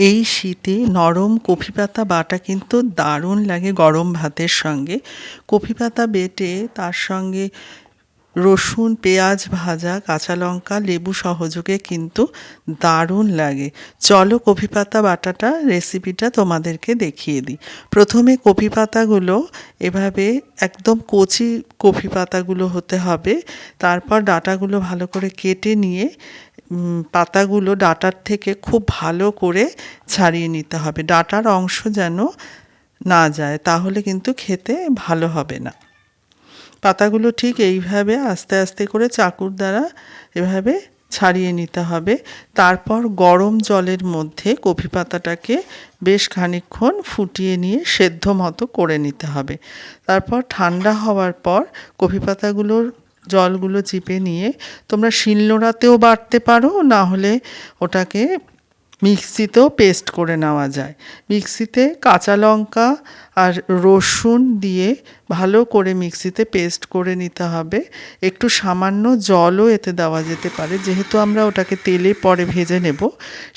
এই শীতে নরম কফি পাতা বাটা কিন্তু দারুণ লাগে গরম ভাতের সঙ্গে। কফি পাতা বেটে তার সঙ্গে রসুন, পেঁয়াজ ভাজা, কাঁচা লঙ্কা, লেবু সহযোগে কিন্তু দারুণ লাগে। চলো কফি পাতা বাটাটা রেসিপিটা তোমাদেরকে দেখিয়ে দিই। প্রথমে কফি পাতাগুলো এভাবে একদম কচি কফি পাতাগুলো হতে হবে। তারপর ডাঁটাগুলো ভালো করে কেটে নিয়ে পাতাগুলো ডাঁটার থেকে খুব ভালো করে ছাড়িয়ে নিতে হবে। ডাঁটার অংশ যেন না যায়, তাহলে কিন্তু খেতে ভালো হবে না। পাতাগুলো ঠিক এইভাবে আস্তে আস্তে করে চাকুর দ্বারা এভাবে ছাড়িয়ে নিতে হবে। তারপর গরম জলের মধ্যে কফি পাতাটাকে বেশ খানিকক্ষণ ফুটিয়ে নিয়ে সেদ্ধ মতো করে নিতে হবে। তারপর ঠান্ডা হওয়ার পর কফি পাতাগুলোর জলগুলো চিপে নিয়ে তোমরা শিলনোড়াতেও বাটতে পারো, না হলে ওটাকে মিক্সিতেও পেস্ট করে নেওয়া যায়। মিক্সিতে কাঁচা লঙ্কা আর রসুন দিয়ে ভালো করে মিক্সিতে পেস্ট করে নিতে হবে। একটু সামান্য জলও এতে দেওয়া যেতে পারে, যেহেতু আমরা ওটাকে তেলে পরে ভেজে নেব,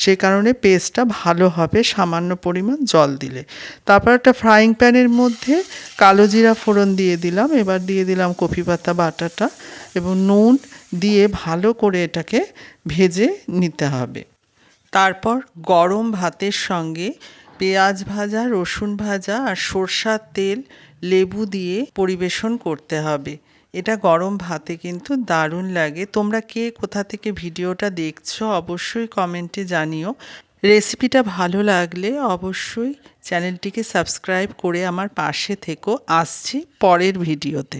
সে কারণে পেস্টটা ভালো হবে সামান্য পরিমাণ জল দিলে। তারপর একটা ফ্রাইং প্যানের মধ্যে কালো জিরা ফোড়ন দিয়ে দিলাম, এবার দিয়ে দিলাম কফি পাতা বাটাটা এবং নুন দিয়ে ভালো করে এটাকে ভেজে নিতে হবে। তারপর গরম ভাতের সঙ্গে পেঁয়াজ ভাজা, রসুন ভাজা আর সরষার তেল, লেবু দিয়ে পরিবেশন করতে হবে। এটা গরম ভাতে কিন্তু দারুণ লাগে। তোমরা কে কোথা থেকে ভিডিওটা দেখছো অবশ্যই কমেন্টে জানিও। রেসিপিটা ভালো লাগলে অবশ্যই চ্যানেলটিকে সাবস্ক্রাইব করে আমার পাশে থেকো। আসছি পরের ভিডিওতে।